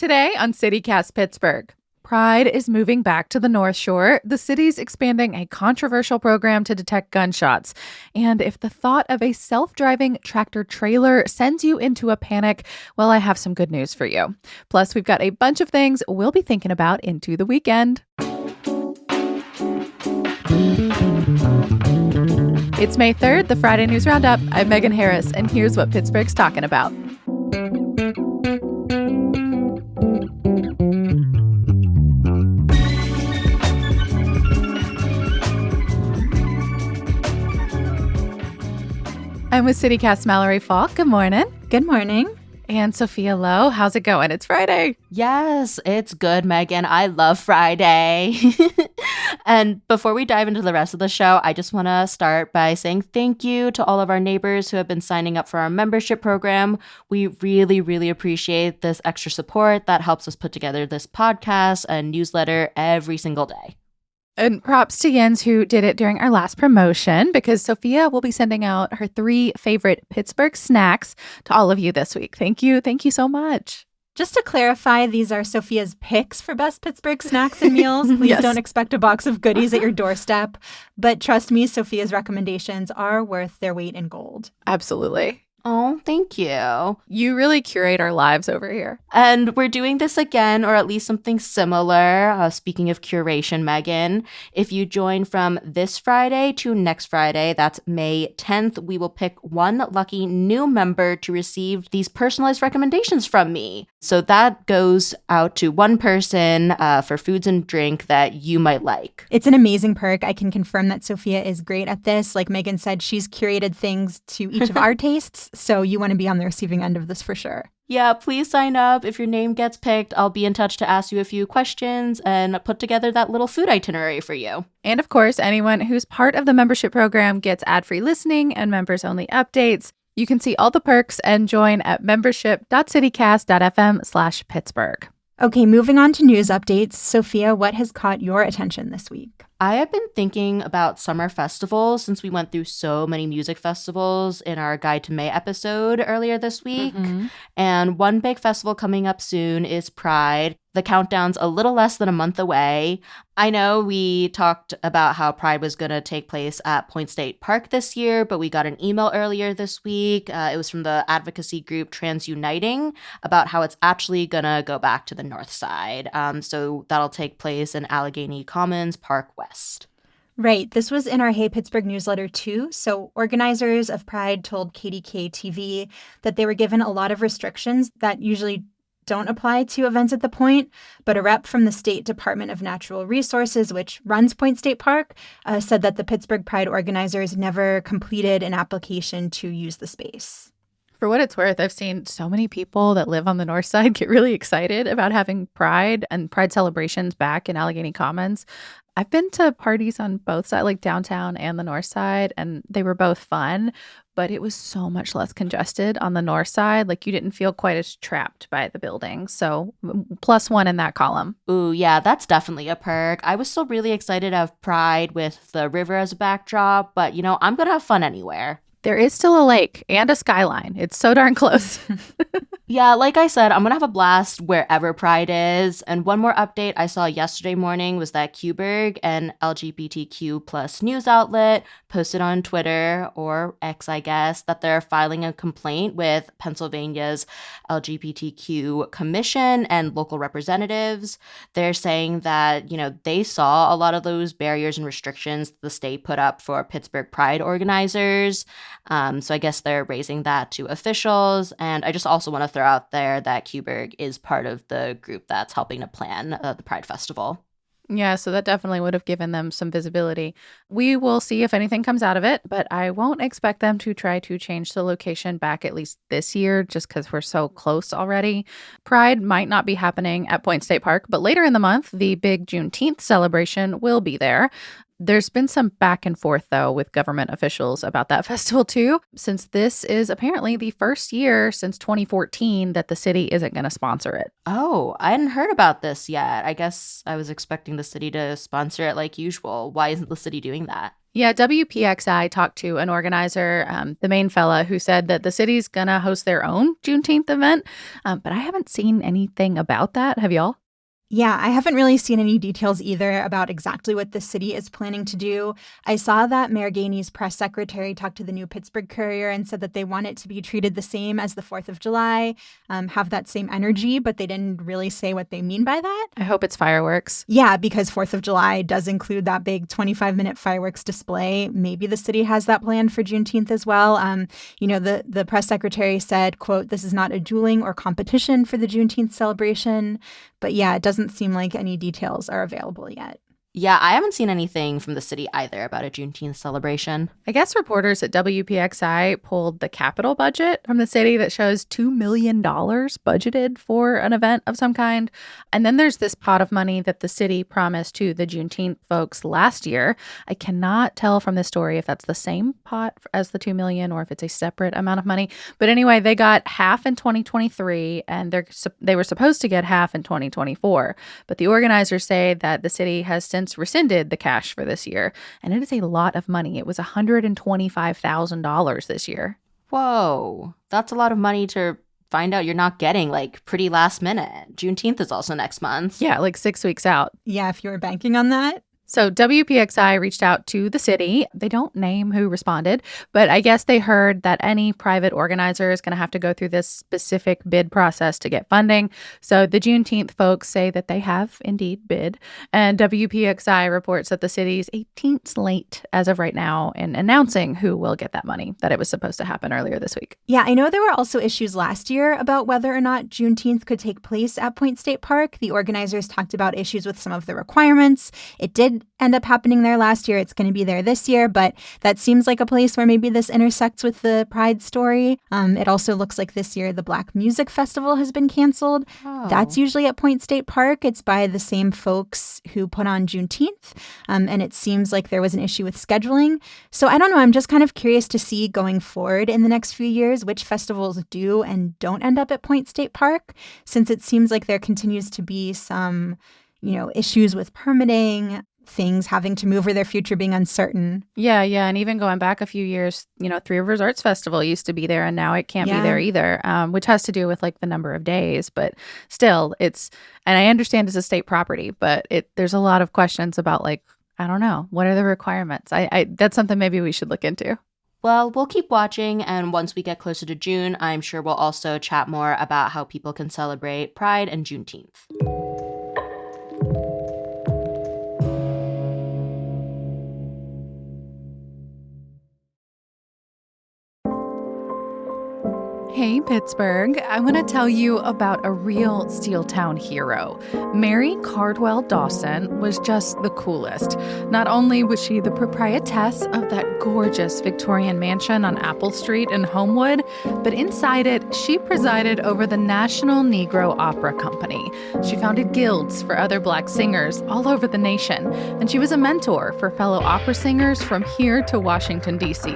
Today on CityCast Pittsburgh, Pride is moving back to the North Shore. The city's expanding a controversial program to detect gunshots. And if the thought of a self-driving tractor trailer sends you into a panic, well, I have some good news for you. Plus, we've got a bunch of things we'll be thinking about into the weekend. It's May 3rd, the Friday News Roundup. I'm Megan Harris, and here's what Pittsburgh's talking about. I'm with CityCast Mallory Falk. Good morning. Good morning. And Sophia Lowe. How's it going? It's Friday. Yes, it's good, Megan. I love Friday. And before we dive into the rest of the show, I just want to start by saying thank you to all of our neighbors who have been signing up for our membership program. We really, really appreciate this extra support that helps us put together this podcast and newsletter every single day. And props to Jens, who did it during our last promotion, because Sophia will be sending out her 3 favorite Pittsburgh snacks to all of you this week. Thank you. Thank you so much. Just to clarify, these are Sophia's picks for best Pittsburgh snacks and meals. Please Yes. Don't expect a box of goodies at your doorstep. But trust me, Sophia's recommendations are worth their weight in gold. Absolutely. Oh, thank you. You really curate our lives over here. And we're doing this again, or at least something similar. Speaking of curation, Megan, if you join from this Friday to next Friday, that's May 10th, we will pick one lucky new member to receive these personalized recommendations from me. So that goes out to one person for foods and drink that you might like. It's an amazing perk. I can confirm that Sophia is great at this. Like Megan said, she's curated things to each of our tastes. So you want to be on the receiving end of this for sure. Yeah, please sign up. If your name gets picked, I'll be in touch to ask you a few questions and put together that little food itinerary for you. And of course, anyone who's part of the membership program gets ad-free listening and members-only updates. You can see all the perks and join at membership.citycast.fm/Pittsburgh. Okay, moving on to news updates. Sophia, what has caught your attention this week? I have been thinking about summer festivals since we went through so many music festivals in our Guide to May episode earlier this week. Mm-hmm. And one big festival coming up soon is Pride. The countdown's a little less than a month away. I know we talked about how Pride was going to take place at Point State Park this year, but we got an email earlier this week. It was from the advocacy group Transuniting about how it's actually going to go back to the north side. So that'll take place in Allegheny Commons Park West. Right. This was in our Hey Pittsburgh newsletter too. So organizers of Pride told KDK TV that they were given a lot of restrictions that usually don't apply to events at the point, but a rep from the State Department of Natural Resources, which runs Point State Park, said that the Pittsburgh Pride organizers never completed an application to use the space. For what it's worth, I've seen so many people that live on the north side get really excited about having Pride and Pride celebrations back in Allegheny Commons. I've been to parties on both sides, like downtown and the north side, and they were both fun, but it was so much less congested on the north side. Like you didn't feel quite as trapped by the building. So +1 in that column. Ooh, yeah, that's definitely a perk. I was still really excited to have Pride with the river as a backdrop, but I'm going to have fun anywhere. There is still a lake and a skyline. It's so darn close. Yeah, like I said, I'm going to have a blast wherever Pride is. And one more update I saw yesterday morning was that Qberg, an LGBTQ plus news outlet, posted on Twitter, or X, I guess, that they're filing a complaint with Pennsylvania's LGBTQ Commission and local representatives. They're saying that, they saw a lot of those barriers and restrictions the state put up for Pittsburgh Pride organizers. So I guess they're raising that to officials. And I just also want to throw out there that Qberg is part of the group that's helping to plan the Pride Festival. Yeah, so that definitely would have given them some visibility. We will see if anything comes out of it, but I won't expect them to try to change the location back at least this year just because we're so close already. Pride might not be happening at Point State Park, but later in the month, the big Juneteenth celebration will be there. There's been some back and forth, though, with government officials about that festival, too, since this is apparently the first year since 2014 that the city isn't going to sponsor it. Oh, I hadn't heard about this yet. I guess I was expecting the city to sponsor it like usual. Why isn't the city doing that? Yeah, WPXI talked to an organizer, the main fella, who said that the city's going to host their own Juneteenth event, but I haven't seen anything about that. Have y'all? Yeah, I haven't really seen any details either about exactly what the city is planning to do. I saw that Mayor Gainey's press secretary talked to the New Pittsburgh Courier and said that they want it to be treated the same as the 4th of July, have that same energy, but they didn't really say what they mean by that. I hope it's fireworks. Yeah, because 4th of July does include that big 25-minute fireworks display. Maybe the city has that planned for Juneteenth as well. The press secretary said, quote, "This is not a dueling or competition for the Juneteenth celebration." But yeah, it doesn't seem like any details are available yet. Yeah, I haven't seen anything from the city either about a Juneteenth celebration. I guess reporters at WPXI pulled the capital budget from the city that shows $2 million budgeted for an event of some kind. And then there's this pot of money that the city promised to the Juneteenth folks last year. I cannot tell from this story if that's the same pot as the $2 million or if it's a separate amount of money. But anyway, they got half in 2023 and they were supposed to get half in 2024. But the organizers say that the city has since rescinded the cash for this year, and it is a lot of money. It was $125,000 this year. Whoa, that's a lot of money to find out you're not getting, like, pretty last minute. Juneteenth is also next month. Yeah, like 6 weeks out. Yeah, if you were banking on that. So WPXI reached out to the city. They don't name who responded, but I guess they heard that any private organizer is going to have to go through this specific bid process to get funding. So the Juneteenth folks say that they have indeed bid. And WPXI reports that the city's 18th late as of right now in announcing who will get that money, that it was supposed to happen earlier this week. Yeah, I know there were also issues last year about whether or not Juneteenth could take place at Point State Park. The organizers talked about issues with some of the requirements. It did end up happening there last year. It's going to be there this year, but that seems like a place where maybe this intersects with the Pride story. It also looks like this year the Black Music Festival has been canceled. Oh. That's usually at Point State Park. It's by the same folks who put on Juneteenth, and it seems like there was an issue with scheduling. So I don't know. I'm just kind of curious to see going forward in the next few years which festivals do and don't end up at Point State Park, since it seems like there continues to be some, issues with permitting, things having to move or their future being uncertain. Yeah. And even going back a few years, Three Rivers Arts Festival used to be there and now it can't be there either, which has to do with like the number of days. But still, and I understand it's a state property, but there's a lot of questions about like, I don't know, what are the requirements? That's something maybe we should look into. Well, we'll keep watching, and once we get closer to June, I'm sure we'll also chat more about how people can celebrate Pride and Juneteenth. Hey, Pittsburgh. I want to tell you about a real Steeltown hero. Mary Cardwell Dawson was just the coolest. Not only was she the proprietress of that gorgeous Victorian mansion on Apple Street in Homewood, but inside it, she presided over the National Negro Opera Company. She founded guilds for other Black singers all over the nation, and she was a mentor for fellow opera singers from here to Washington, D.C.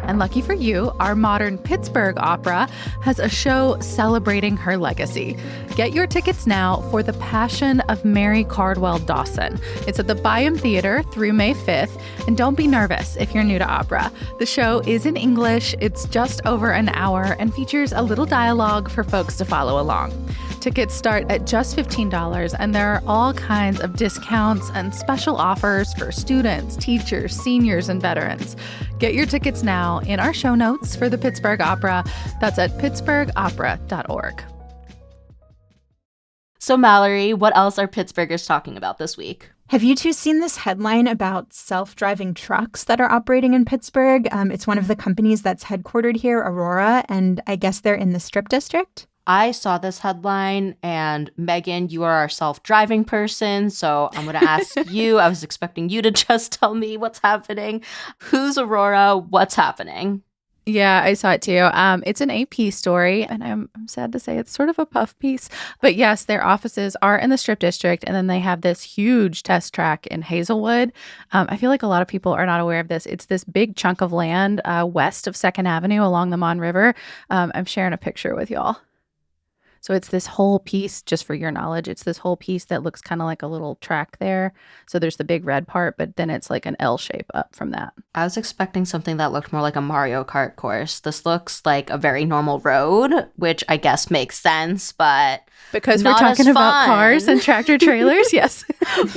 And lucky for you, our modern Pittsburgh Opera has a show celebrating her legacy. Get your tickets now for The Passion of Mary Cardwell Dawson. It's at the Byam Theater through May 5th, and don't be nervous if you're new to opera. The show is in English, it's just over an hour, and features a little dialogue for folks to follow along. Tickets start at just $15, and there are all kinds of discounts and special offers for students, teachers, seniors, and veterans. Get your tickets now in our show notes for the Pittsburgh Opera. That's at pittsburghopera.org. So, Mallory, what else are Pittsburghers talking about this week? Have you two seen this headline about self-driving trucks that are operating in Pittsburgh? It's one of the companies that's headquartered here, Aurora, and I guess they're in the Strip District. I saw this headline, and Megan, you are our self-driving person, so I'm going to ask you. I was expecting you to just tell me what's happening. Who's Aurora? What's happening? Yeah, I saw it too. It's an AP story, and I'm sad to say it's sort of a puff piece. But yes, their offices are in the Strip District, and then they have this huge test track in Hazelwood. I feel like a lot of people are not aware of this. It's this big chunk of land west of Second Avenue along the Mon River. I'm sharing a picture with y'all. So it's this whole piece, just for your knowledge, it's this whole piece that looks kind of like a little track there. So there's the big red part, but then it's like an L shape up from that. I was expecting something that looked more like a Mario Kart course. This looks like a very normal road, which I guess makes sense, but Because we're not talking as about cars fun. and tractor trailers, yes.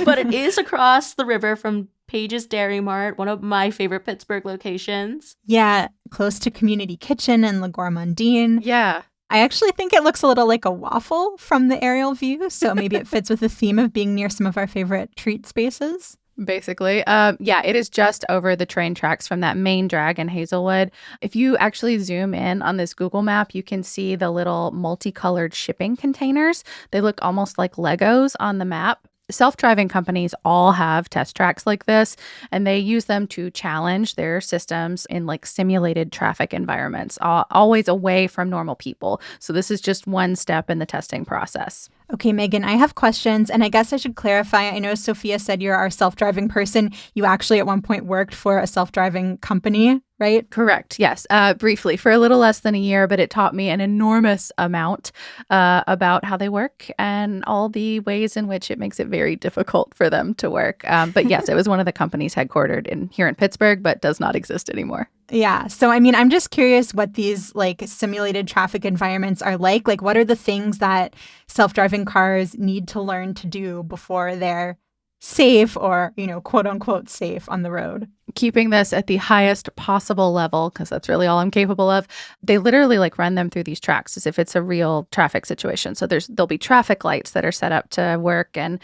But it is across the river from Page's Dairy Mart, one of my favorite Pittsburgh locations. Yeah, close to Community Kitchen and La Gourmandine. Yeah. I actually think it looks a little like a waffle from the aerial view, so maybe it fits with the theme of being near some of our favorite treat spaces. Basically. Yeah, it is just over the train tracks from that main drag in Hazelwood. If you actually zoom in on this Google map, you can see the little multicolored shipping containers. They look almost like Legos on the map. Self-driving companies all have test tracks like this, and they use them to challenge their systems in like simulated traffic environments, always away from normal people. So this is just one step in the testing process. Okay, Megan, I have questions, and I guess I should clarify. I know Sophia said you're our self-driving person. You actually at one point worked for a self-driving company, right? Correct. Yes. Briefly, for a little less than a year, but it taught me an enormous amount about how they work and all the ways in which it makes it very difficult for them to work. But yes, it was one of the companies headquartered here in Pittsburgh, but does not exist anymore. Yeah. So, I mean, I'm just curious what these like simulated traffic environments are like. Like, what are the things that self-driving cars need to learn to do before they're safe or, quote unquote safe on the road? Keeping this at the highest possible level, because that's really all I'm capable of. They literally like run them through these tracks as if it's a real traffic situation. So there'll be traffic lights that are set up to work and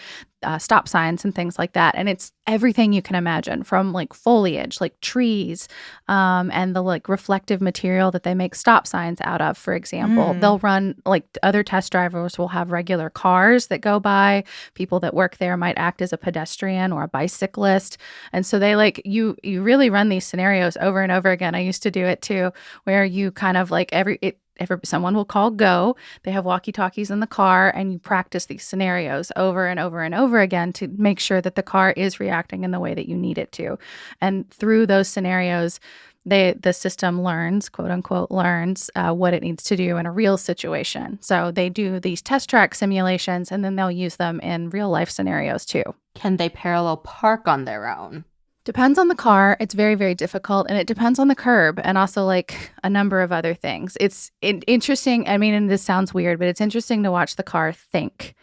stop signs and things like that. And it's everything you can imagine, from like foliage, like trees, and the like reflective material that they make stop signs out of, for example. They'll run, like other test drivers will have regular cars that go by. People that work there might act as a pedestrian or a bicyclist. And so they you really run these scenarios over and over again. I used to do it too, where you kind of like someone will call go. They have walkie-talkies in the car, and you practice these scenarios over and over and over again to make sure that the car is reacting in the way that you need it to. And through those scenarios, the system learns, quote unquote, learns what it needs to do in a real situation. So they do these test track simulations, and then they'll use them in real life scenarios too. Can they parallel park on their own? Depends on the car. It's very, very difficult. And it depends on the curb and also like a number of other things. It's interesting. I mean, and this sounds weird, but it's interesting to watch the car think,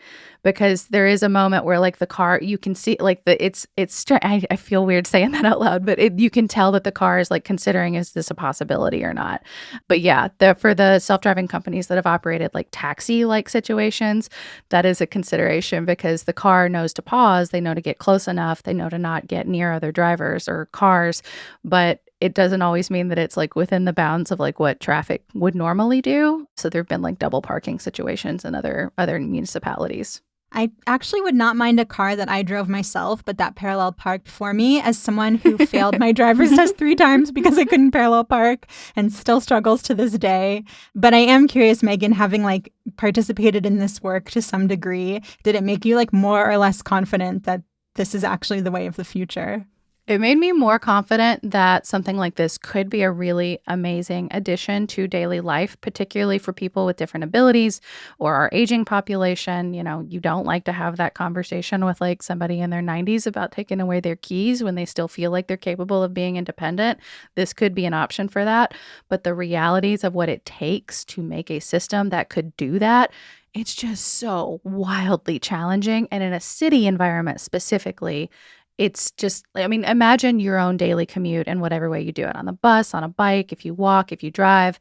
because there is a moment where like the car, you can see like I feel weird saying that out loud, but you can tell that the car is like considering, is this a possibility or not? But yeah, for the self-driving companies that have operated like taxi-like situations, that is a consideration, because the car knows to pause. They know to get close enough. They know to not get near other drivers or cars, but it doesn't always mean that it's like within the bounds of like what traffic would normally do. So there've been like double parking situations in other municipalities. I actually would not mind a car that I drove myself, but that parallel parked for me, as someone who failed my driver's test 3 times because I couldn't parallel park and still struggles to this day. But I am curious, Megan, having like participated in this work to some degree, did it make you like more or less confident that this is actually the way of the future? It made me more confident that something like this could be a really amazing addition to daily life, particularly for people with different abilities or our aging population. You don't like to have that conversation with like somebody in their 90s about taking away their keys when they still feel like they're capable of being independent. This could be an option for that. But the realities of what it takes to make a system that could do that, it's just so wildly challenging. And in a city environment specifically, it's just, I mean, imagine your own daily commute in whatever way you do it, on the bus, on a bike, if you walk, if you drive.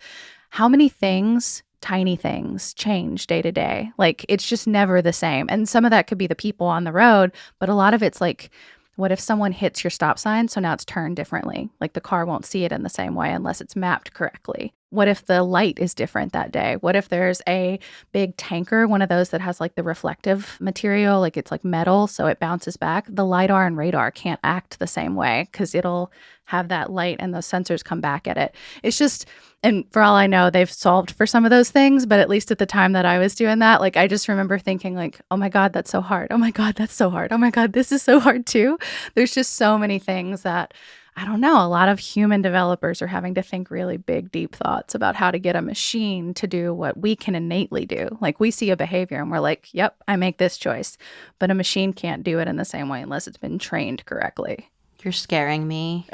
How many things, tiny things, change day to day? Like, it's just never the same. And some of that could be the people on the road, but a lot of it's like, what if someone hits your stop sign? So now it's turned differently. Like the car won't see it in the same way unless it's mapped correctly. What if the light is different that day? What if there's a big tanker, one of those that has like the reflective material, like it's like metal, so it bounces back? The LiDAR and radar can't act the same way because it'll have that light and those sensors come back at it. It's just, and for all I know, they've solved for some of those things, but at least at the time that I was doing that, like I just remember thinking like, oh my God, that's so hard. Oh my God, that's so hard. Oh my God, this is so hard too. There's just so many things that I don't know. A lot of human developers are having to think really big, deep thoughts about how to get a machine to do what we can innately do. Like we see a behavior and we're like, yep, I make this choice. But a machine can't do it in the same way unless it's been trained correctly. You're scaring me.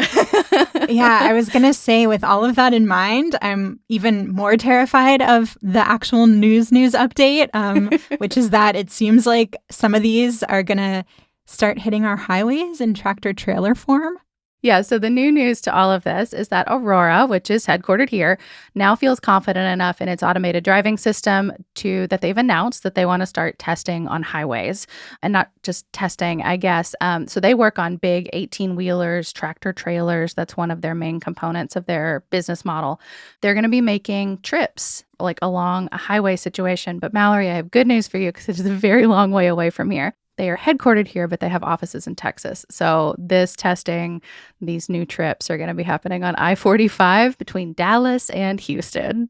Yeah, I was going to say, with all of that in mind, I'm even more terrified of the actual news update, which is that it seems like some of these are going to start hitting our highways in tractor trailer form. Yeah, so the new news to all of this is that Aurora, which is headquartered here, now feels confident enough in its automated driving system that they've announced that they want to start testing on highways. And not just testing, I guess. So they work on big 18-wheelers, tractor trailers. That's one of their main components of their business model. They're going to be making trips like along a highway situation. But Mallory, I have good news for you because it is a very long way away from here. They are headquartered here, but they have offices in Texas. So this testing, these new trips are going to be happening on I-45 between Dallas and Houston.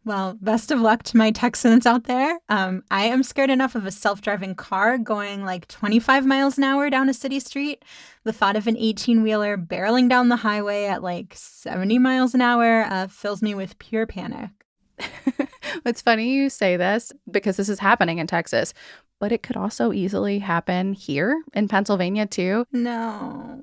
Well, best of luck to my Texans out there. I am scared enough of a self-driving car going like 25 miles an hour down a city street. The thought of an 18-wheeler barreling down the highway at like 70 miles an hour fills me with pure panic. It's funny you say this because this is happening in Texas, but it could also easily happen here in Pennsylvania too. No.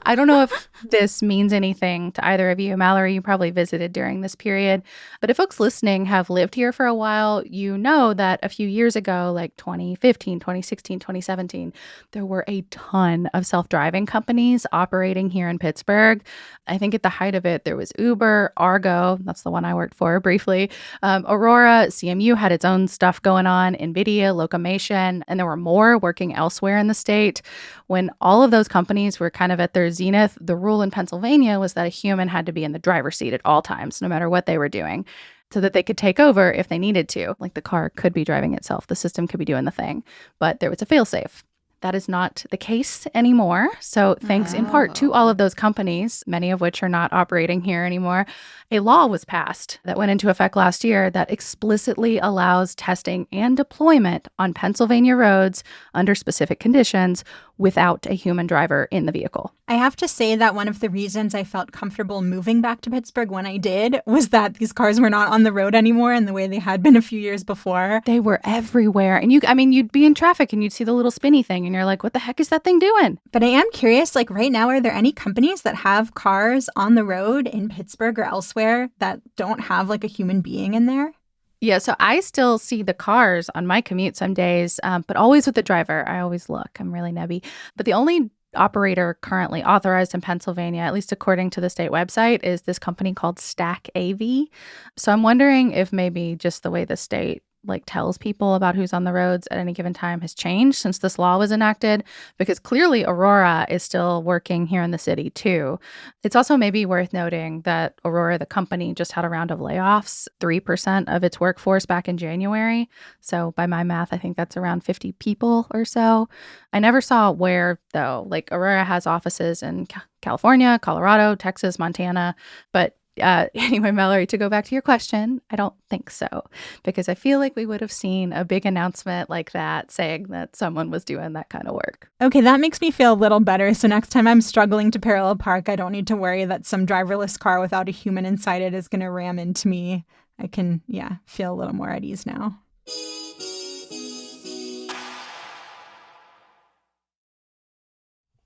I don't know if this means anything to either of you. Mallory, you probably visited during this period. But if folks listening have lived here for a while, you know that a few years ago, like 2015, 2016, 2017, there were a ton of self-driving companies operating here in Pittsburgh. I think at the height of it, there was Uber, Argo, that's the one I worked for briefly, Aurora, CMU had its own stuff going on, NVIDIA, Locomation, and there were more working elsewhere in the state. When all of those companies were kind of at their zenith, the rule in Pennsylvania was that a human had to be in the driver's seat at all times, no matter what they were doing, so that they could take over if they needed to. Like the car could be driving itself, the system could be doing the thing, but there was a fail-safe. That is not the case anymore. So thanks in part to all of those companies, many of which are not operating here anymore, a law was passed that went into effect last year that explicitly allows testing and deployment on Pennsylvania roads under specific conditions without a human driver in the vehicle. I have to say that one of the reasons I felt comfortable moving back to Pittsburgh when I did was that these cars were not on the road anymore in the way they had been a few years before. They were everywhere. And you'd be in traffic and you'd see the little spinny thing and you're like, what the heck is that thing doing? But I am curious, like right now, are there any companies that have cars on the road in Pittsburgh or elsewhere that don't have like a human being in there? Yeah, so I still see the cars on my commute some days, but always with the driver. I always look. I'm really nebby. But the only operator currently authorized in Pennsylvania, at least according to the state website, is this company called Stack AV. So I'm wondering if maybe just the way the state tells people about who's on the roads at any given time has changed since this law was enacted, because clearly Aurora is still working here in the city too. It's also maybe worth noting that Aurora, the company, just had a round of layoffs, 3% of its workforce back in January. So by my math, I think that's around 50 people or so. I never saw where though. Aurora has offices in California, Colorado, Texas, Montana, but anyway, Mallory, to go back to your question, I don't think so, because I feel like we would have seen a big announcement like that saying that someone was doing that kind of work. Okay, that makes me feel a little better. So next time I'm struggling to parallel park, I don't need to worry that some driverless car without a human inside it is going to ram into me. I can, feel a little more at ease now.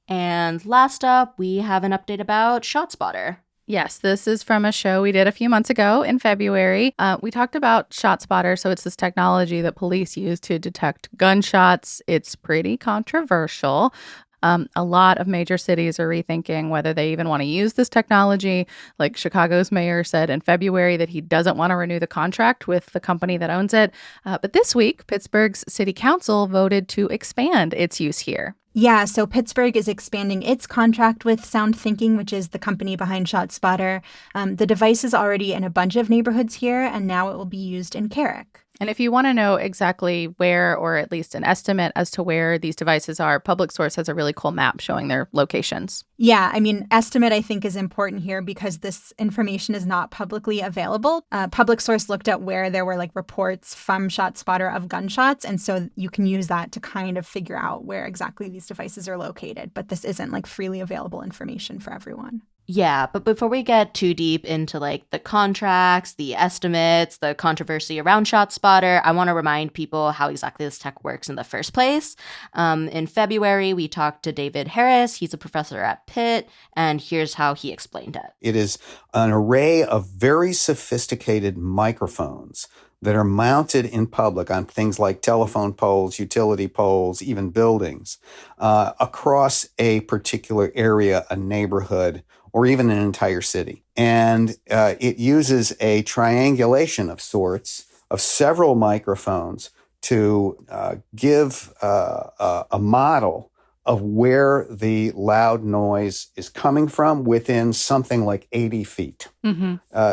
And last up, we have an update about ShotSpotter. Yes, this is from a show we did a few months ago in February. We talked about ShotSpotter. So it's this technology that police use to detect gunshots. It's pretty controversial. A lot of major cities are rethinking whether they even want to use this technology. Like Chicago's mayor said in February that he doesn't want to renew the contract with the company that owns it. But this week, Pittsburgh's city council voted to expand its use here. Yeah, so Pittsburgh is expanding its contract with SoundThinking, which is the company behind ShotSpotter. The device is already in a bunch of neighborhoods here, and now it will be used in Carrick. And if you want to know exactly where, or at least an estimate as to where these devices are, Public Source has a really cool map showing their locations. Yeah, I mean, estimate I think is important here because this information is not publicly available. Public Source looked at where there were like reports from ShotSpotter of gunshots, and so you can use that to kind of figure out where exactly these devices are located. But this isn't like freely available information for everyone. Yeah, but before we get too deep into like the contracts, the estimates, the controversy around ShotSpotter, I want to remind people how exactly this tech works in the first place. In February, we talked to David Harris. He's a professor at Pitt, and here's how he explained it. It is an array of very sophisticated microphones that are mounted in public on things like telephone poles, utility poles, even buildings, across a particular area, a neighborhood, or even an entire city. And it uses a triangulation of sorts of several microphones to give a model of where the loud noise is coming from within something like 80 feet.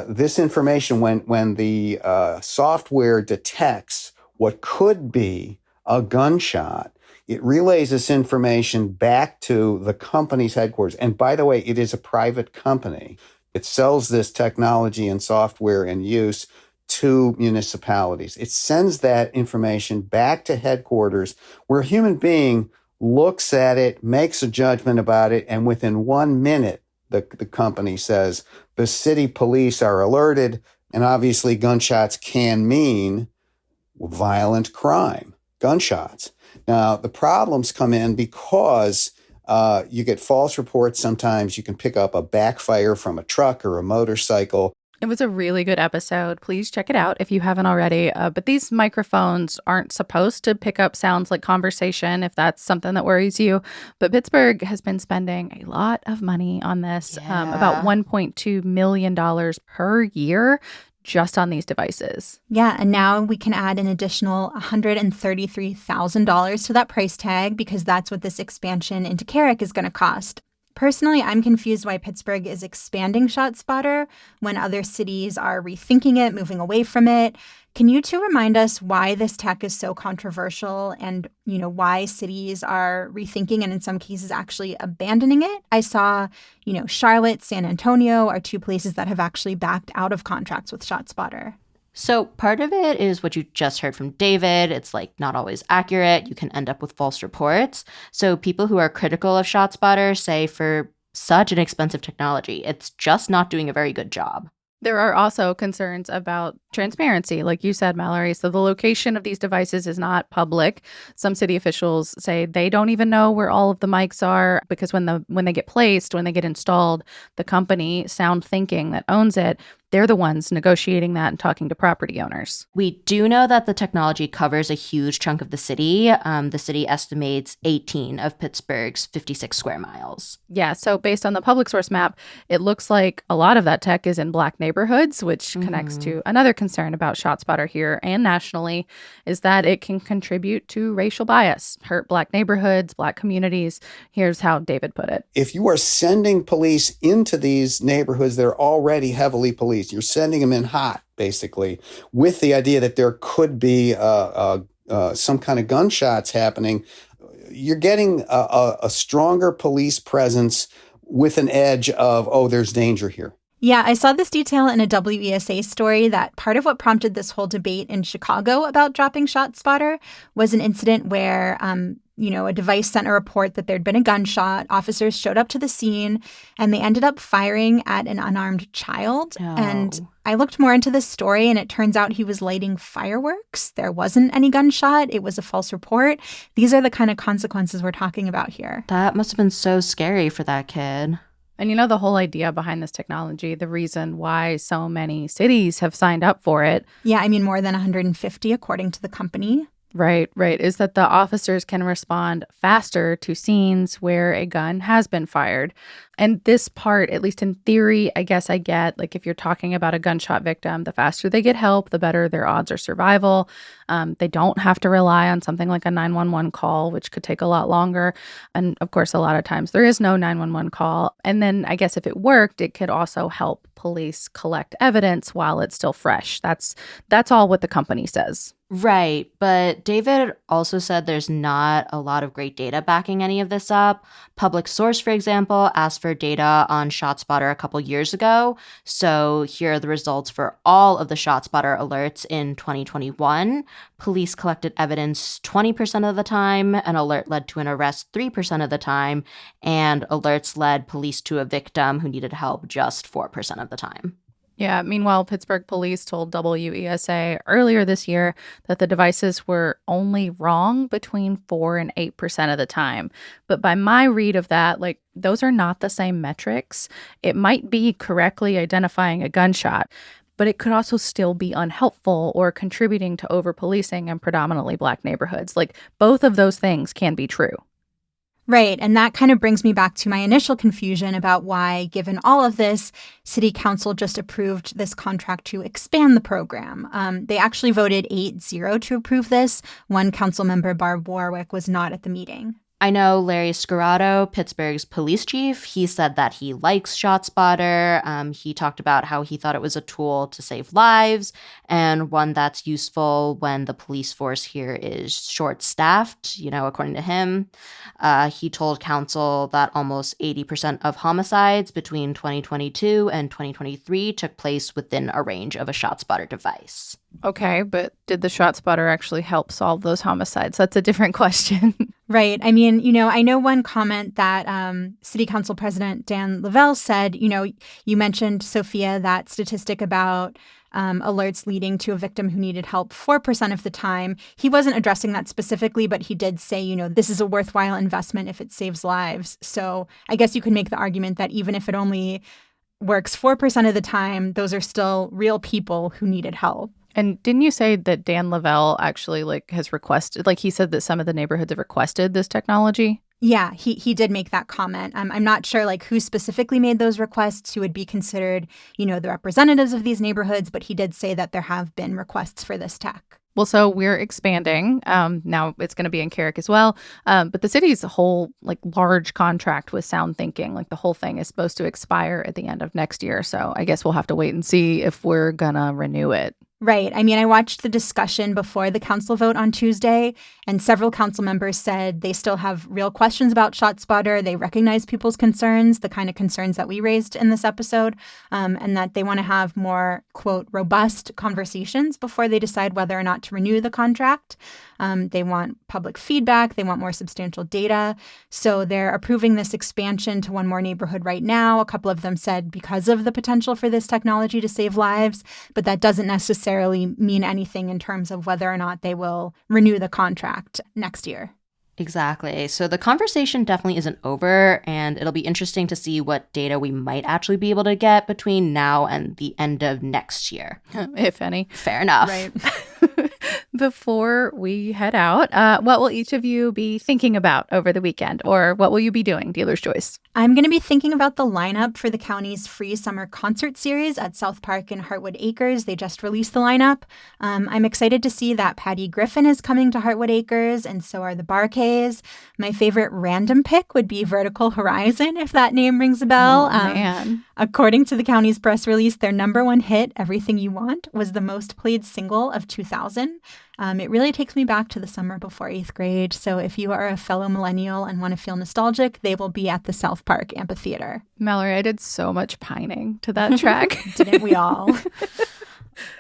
This information, when the software detects what could be a gunshot, it relays this information back to the company's headquarters. And by the way, it is a private company. It sells this technology and software and use to municipalities. It sends that information back to headquarters where a human being looks at it, makes a judgment about it, and within 1 minute, the company says the city police are alerted, and obviously gunshots can mean violent crime, gunshots. Now, the problems come in because you get false reports. Sometimes you can pick up a backfire from a truck or a motorcycle. It was a really good episode. Please check it out if you haven't already. But these microphones aren't supposed to pick up sounds like conversation, if that's something that worries you. But Pittsburgh has been spending a lot of money on this, about $1.2 million per year just on these devices. Yeah, and now we can add an additional $133,000 to that price tag because that's what this expansion into Carrick is going to cost. Personally, I'm confused why Pittsburgh is expanding ShotSpotter when other cities are rethinking it, moving away from it. Can you two remind us why this tech is so controversial and, why cities are rethinking and in some cases actually abandoning it? I saw, Charlotte, San Antonio are two places that have actually backed out of contracts with ShotSpotter. So part of it is what you just heard from David. It's like not always accurate. You can end up with false reports. So people who are critical of ShotSpotter say for such an expensive technology, it's just not doing a very good job. There are also concerns about transparency, like you said, Mallory. So the location of these devices is not public. Some city officials say they don't even know where all of the mics are because when they get placed, when they get installed, the company SoundThinking that owns it, they're the ones negotiating that and talking to property owners. We do know that the technology covers a huge chunk of the city. The city estimates 18 of Pittsburgh's 56 square miles. Yeah, so based on the public source map, it looks like a lot of that tech is in Black neighborhoods, which connects to another concern about ShotSpotter here and nationally, is that it can contribute to racial bias, hurt Black neighborhoods, Black communities. Here's how David put it. If you are sending police into these neighborhoods that are already heavily policed, you're sending them in hot, basically, with the idea that there could be some kind of gunshots happening. You're getting a stronger police presence with an edge of, there's danger here. Yeah, I saw this detail in a WESA story that part of what prompted this whole debate in Chicago about dropping ShotSpotter was an incident where, a device sent a report that there'd been a gunshot. Officers showed up to the scene and they ended up firing at an unarmed child. Oh. And I looked more into this story and it turns out he was lighting fireworks. There wasn't any gunshot. It was a false report. These are the kind of consequences we're talking about here. That must have been so scary for that kid. And the whole idea behind this technology, the reason why so many cities have signed up for it. Yeah, more than 150 according to the company. Right, right. Is that the officers can respond faster to scenes where a gun has been fired. And this part, at least in theory, I guess I get, like, if you're talking about a gunshot victim, the faster they get help, the better their odds of survival. They don't have to rely on something like a 911 call, which could take a lot longer. And of course, a lot of times there is no 911 call. And then I guess if it worked, it could also help police collect evidence while it's still fresh. That's all what the company says. Right, but David also said there's not a lot of great data backing any of this up. Public Source, for example, asked for data on ShotSpotter a couple years ago. So here are the results for all of the ShotSpotter alerts in 2021. Police collected evidence 20% of the time, an alert led to an arrest 3% of the time, and alerts led police to a victim who needed help just 4% of the time. Yeah. Meanwhile, Pittsburgh police told WESA earlier this year that the devices were only wrong between 4 and 8% of the time. But by my read of that, like, those are not the same metrics. It might be correctly identifying a gunshot, but it could also still be unhelpful or contributing to over policing in predominantly Black neighborhoods. Like, both of those things can be true. Right. And that kind of brings me back to my initial confusion about why, given all of this, City Council just approved this contract to expand the program. They actually voted 8-0 to approve this. One council member, Barb Warwick, was not at the meeting. I know Larry Scarato, Pittsburgh's police chief, he said that he likes ShotSpotter. He talked about how he thought it was a tool to save lives and one that's useful when the police force here is short-staffed, according to him. He told council that almost 80% of homicides between 2022 and 2023 took place within a range of a ShotSpotter device. Okay, but did the ShotSpotter actually help solve those homicides? That's a different question. Right. I mean, I know one comment that City Council President Dan Lavelle said, you mentioned, Sophia, that statistic about alerts leading to a victim who needed help 4% of the time. He wasn't addressing that specifically, but he did say, this is a worthwhile investment if it saves lives. So I guess you could make the argument that even if it only works 4% of the time, those are still real people who needed help. And didn't you say that Dan Lavelle actually has requested, he said that some of the neighborhoods have requested this technology? Yeah, he did make that comment. I'm not sure who specifically made those requests, who would be considered, the representatives of these neighborhoods, but he did say that there have been requests for this tech. Well, so we're expanding. Now it's going to be in Carrick as well. But the city's whole large contract with Sound Thinking, the whole thing is supposed to expire at the end of next year. So I guess we'll have to wait and see if we're going to renew it. Right. I mean, I watched the discussion before the council vote on Tuesday, and several council members said they still have real questions about ShotSpotter. They recognize people's concerns, the kind of concerns that we raised in this episode, and that they want to have more, quote, robust conversations before they decide whether or not to renew the contract. They want public feedback. They want more substantial data. So they're approving this expansion to one more neighborhood right now. A couple of them said because of the potential for this technology to save lives, but that doesn't necessarily mean anything in terms of whether or not they will renew the contract next year. Exactly. So the conversation definitely isn't over, and it'll be interesting to see what data we might actually be able to get between now and the end of next year. If any. Fair enough. Right. Before we head out, what will each of you be thinking about over the weekend? Or what will you be doing, Dealer's Choice? I'm going to be thinking about the lineup for the county's free summer concert series at South Park and Heartwood Acres. They just released the lineup. I'm excited to see that Patty Griffin is coming to Heartwood Acres, and so are the Barkays. My favorite random pick would be Vertical Horizon, if that name rings a bell. Oh, man. According to the county's press release, their number one hit, Everything You Want, was the most played single of 2000. It really takes me back to the summer before 8th grade. So if you are a fellow millennial and want to feel nostalgic, they will be at the South Park Amphitheater. Mallory, I did so much pining to that track. Didn't we all?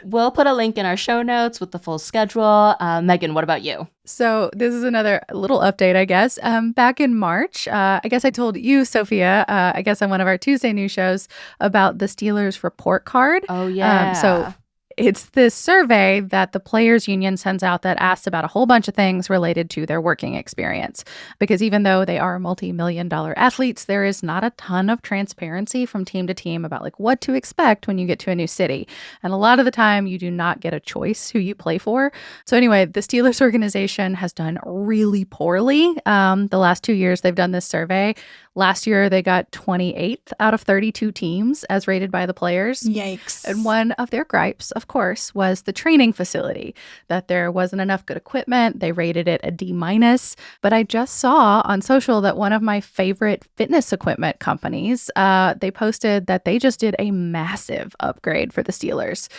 We'll put a link in our show notes with the full schedule. Megan, what about you? So this is another little update, I guess. Back in March, I guess I told you, Sophia, I guess on one of our Tuesday news shows about the Steelers report card. Oh, yeah. So It's this survey that the players union sends out that asks about a whole bunch of things related to their working experience. Because even though they are multi-million-dollar athletes, there is not a ton of transparency from team to team about like what to expect when you get to a new city. And a lot of the time you do not get a choice who you play for. So anyway, the Steelers organization has done really poorly. The last 2 years they've done this survey. Last year, they got 28th out of 32 teams as rated by the players. Yikes. And one of their gripes, of course, was the training facility, that there wasn't enough good equipment. They rated it a D-. But I just saw on social that one of my favorite fitness equipment companies, they posted that they just did a massive upgrade for the Steelers.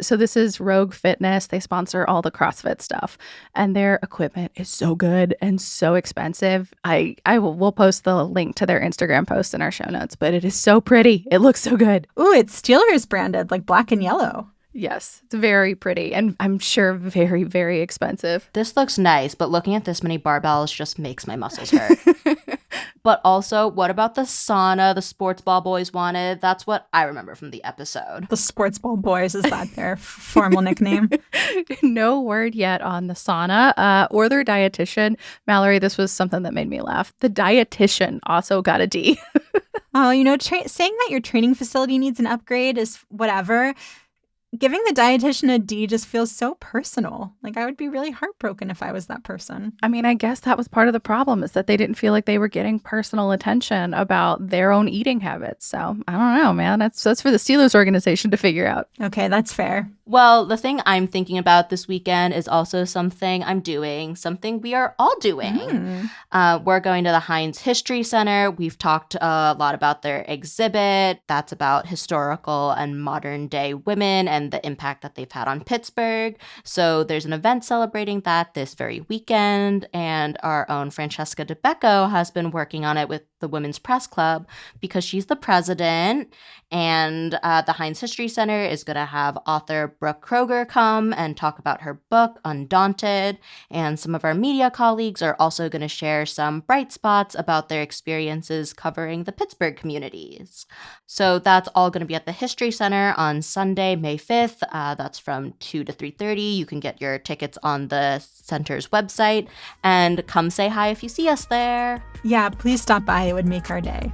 So this is Rogue Fitness. They sponsor all the CrossFit stuff. And their equipment is so good and so expensive. We'll post the link to their Instagram post in our show notes, but it is so pretty. It looks so good. Ooh, it's Steelers branded, like black and yellow. Yes, it's very pretty and I'm sure very, very expensive. This looks nice, but looking at this many barbells just makes my muscles hurt. But also, what about the sauna the sports ball boys wanted? That's what I remember from the episode. The sports ball boys, is that their formal nickname? No word yet on the sauna or their dietitian. Mallory, this was something that made me laugh. The dietitian also got a D. Oh, saying that your training facility needs an upgrade is whatever. Giving the dietitian a D just feels so personal. Like, I would be really heartbroken if I was that person. I mean, I guess that was part of the problem, is that they didn't feel like they were getting personal attention about their own eating habits. So I don't know, man. That's for the Steelers organization to figure out. Okay, that's fair. Well, the thing I'm thinking about this weekend is also something I'm doing, something we are all doing. We're going to the Heinz History Center. We've talked a lot about their exhibit. That's about historical and modern day women and the impact that they've had on Pittsburgh. So there's an event celebrating that this very weekend. And our own Francesca DeBecco has been working on it with the Women's Press Club because she's the president. And the Heinz History Center is going to have author Brooke Kroger come and talk about her book, Undaunted. And some of our media colleagues are also going to share some bright spots about their experiences covering the Pittsburgh communities. So that's all going to be at the History Center on Sunday, May 5th. That's from 2 to 3:30. You can get your tickets on the center's website. And come say hi if you see us there. Yeah, please stop by. It would make our day.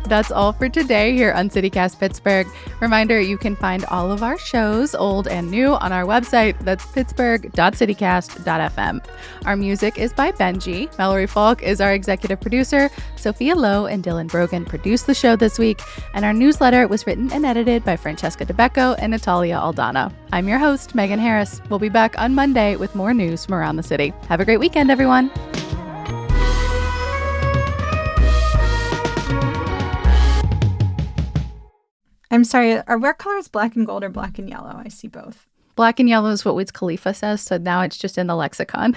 That's all for today here on CityCast Pittsburgh. Reminder, you can find all of our shows, old and new, on our website. That's pittsburgh.citycast.fm. Our music is by Benji. Mallory Falk is our executive producer. Sophia Lowe and Dylan Brogan produced the show this week. And our newsletter was written and edited by Francesca DeBecco and Natalia Aldana. I'm your host, Megan Harris. We'll be back on Monday with more news from around the city. Have a great weekend, everyone. I'm sorry, are wear colors black and gold or black and yellow? I see both. Black and yellow is what Wiz Khalifa says, so now it's just in the lexicon.